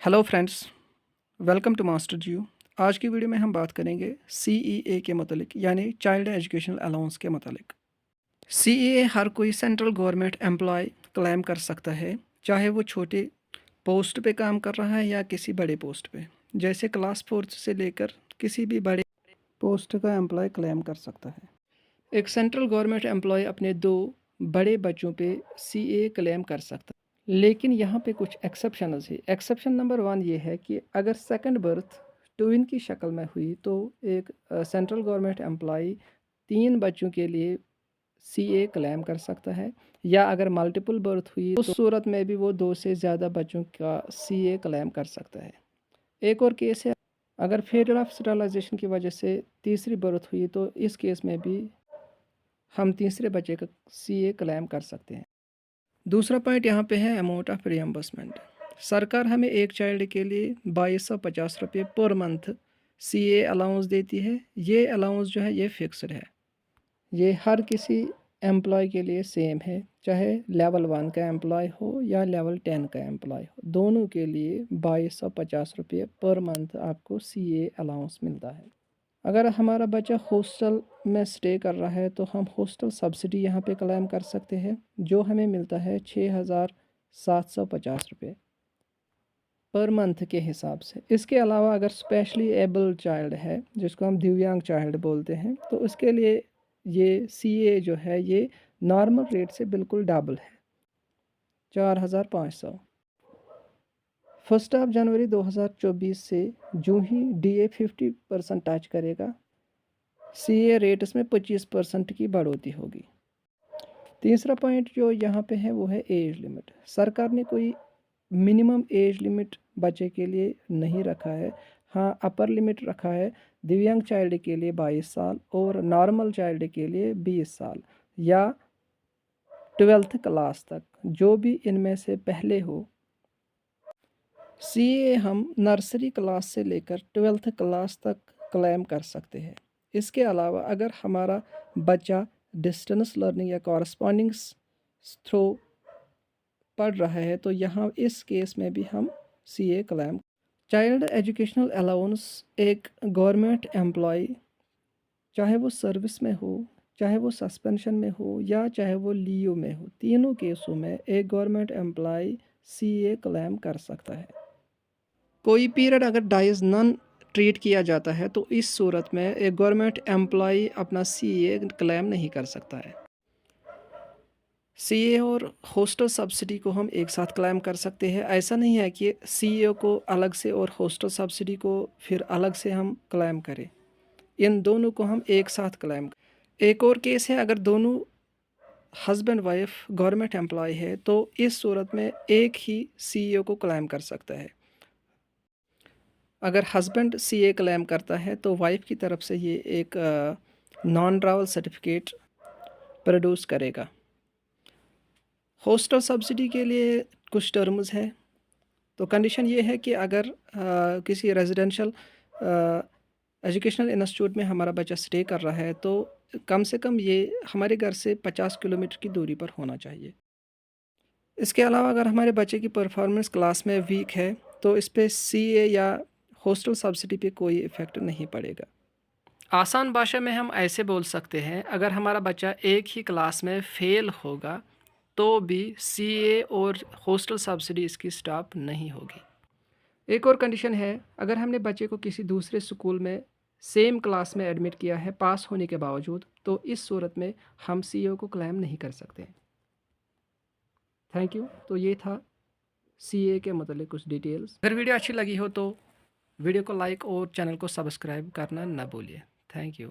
Hello friends, welcome to master Jio. आज की video में हम बात करेंगे CEA के मतलब यानी चाइल्ड एजुकेशनल अलाउंस के मतलब। CEA हर कोई सेंट्रल गवर्नमेंट एम्प्लॉय क्लेम कर सकता है, चाहे वो छोटे पोस्ट पे काम कर रहा है या किसी बड़े पोस्ट पे। जैसे क्लास फोर्थ से लेकर किसी भी बड़े पोस्ट का एम्प्लॉय क्लेम कर सकता है। एक सेंट्रल गवर्नमेंट एम्प्लॉय अपने 2 बड़े बच्चों पे CEA क्लेम कर सकता है, लेकिन यहाँ पे कुछ एक्सेप्शनस है। एक्सेप्शन नंबर 1 ये है कि अगर सेकंड बर्थ ट्विन की शक्ल में हुई तो एक सेंट्रल गवर्नमेंट एम्प्लॉय 3 बच्चों के लिए CEA क्लेम कर सकता है, या अगर मल्टीपल बर्थ हुई तो उस सूरत में भी वो 2 से ज़्यादा बच्चों का CEA क्लेम कर सकता है। एक और केस है, अगर फेलियर ऑफ स्टरलाइजेशन की वजह से तीसरी बर्थ हुई तो इस केस में भी हम तीसरे बच्चे का CA क्लेम कर सकते हैं। दूसरा पॉइंट यहाँ पे है अमाउंट ऑफ रियम्बर्समेंट। सरकार हमें एक चाइल्ड के लिए 2250 रुपये पर मंथ CA अलाउंस देती है। ये अलाउंस जो है ये फिक्स्ड है, ये हर किसी एम्प्लॉय के लिए सेम है, चाहे लेवल 1 का एम्प्लॉय हो या लेवल 10 का एम्प्लॉय हो, दोनों के लिए 2250 रुपये पर मंथ आपको CA अलाउंस मिलता है। अगर हमारा बच्चा हॉस्टल में स्टे कर रहा है तो हम हॉस्टल सब्सिडी यहाँ पे क्लेम कर सकते हैं, जो हमें मिलता है 6750 रुपये पर मंथ के हिसाब से। इसके अलावा अगर स्पेशली एबल चाइल्ड है, जिसको हम दिव्यांग चाइल्ड बोलते हैं, तो उसके लिए ये CA जो है ये नॉर्मल रेट से बिल्कुल डबल है, 4500। 1 जनवरी 2024 से जो ही DA 50% टच करेगा, CA रेट इसमें 25% की बढ़ोतरी होगी। तीसरा पॉइंट जो यहाँ पे है वो है एज लिमिट। सरकार ने कोई मिनिमम एज लिमिट बच्चे के लिए नहीं रखा है। हाँ, अपर लिमिट रखा है दिव्यांग चाइल्ड के लिए 22 साल और नॉर्मल चाइल्ड के लिए 20 साल या 12th क्लास तक, जो भी इनमें से पहले हो। CA हम नर्सरी क्लास से लेकर 12th क्लास तक क्लेम कर सकते हैं। इसके अलावा अगर हमारा बच्चा डिस्टेंस लर्निंग या कॉरस्पॉन्डिंग्स थ्रू पढ़ रहा है तो यहाँ इस केस में भी हम CA claim. Child educational allowance एक गवर्नमेंट एम्प्लॉय, चाहे वो सर्विस में हो, चाहे वो सस्पेंशन में हो या चाहे वो लीव में हो, तीनों केसों में एक गवर्नमेंट एम्प्लॉय CA क्लेम कर सकता है। कोई पीरियड अगर डाइज नन ट्रीट किया जाता है तो इस सूरत में एक गवर्नमेंट एम्प्लॉय अपना CA क्लेम नहीं कर सकता है। CA और हॉस्टल सब्सिडी को हम एक साथ क्लेम कर सकते हैं। ऐसा नहीं है कि CA को अलग से और हॉस्टल सब्सिडी को फिर अलग से हम क्लेम करें, इन दोनों को हम एक साथ क्लेम। एक और केस है, अगर दोनों हस्बैंड वाइफ गवर्नमेंट एम्प्लॉय है तो इस सूरत में एक ही CA को क्लेम कर सकता है। अगर हस्बैंड CA क्लेम करता है तो वाइफ की तरफ से ये एक नॉन ट्रैवल सर्टिफिकेट प्रोड्यूस करेगा। हॉस्टल सब्सिडी के लिए कुछ टर्म्स है, तो कंडीशन ये है कि अगर किसी रेजिडेंशियल एजुकेशनल इंस्टीट्यूट में हमारा बच्चा स्टे कर रहा है तो कम से कम ये हमारे घर से 50 किलोमीटर की दूरी पर होना चाहिए। इसके अलावा अगर हमारे बच्चे की परफॉर्मेंस क्लास में वीक है तो इस पर CA या हॉस्टल सब्सिडी पे कोई इफ़ेक्ट नहीं पड़ेगा। आसान भाषा में हम ऐसे बोल सकते हैं, अगर हमारा बच्चा एक ही क्लास में फेल होगा तो भी CA और हॉस्टल सब्सिडी इसकी स्टॉप नहीं होगी। एक और कंडीशन है, अगर हमने बच्चे को किसी दूसरे स्कूल में सेम क्लास में एडमिट किया है पास होने के बावजूद, तो इस सूरत में हम CA को क्लेम नहीं कर सकते। Thank you. तो ये था CA के मतलब कुछ डिटेल्स। अगर वीडियो अच्छी लगी हो तो वीडियो को लाइक और चैनल को सब्सक्राइब करना ना भूलिए। Thank you.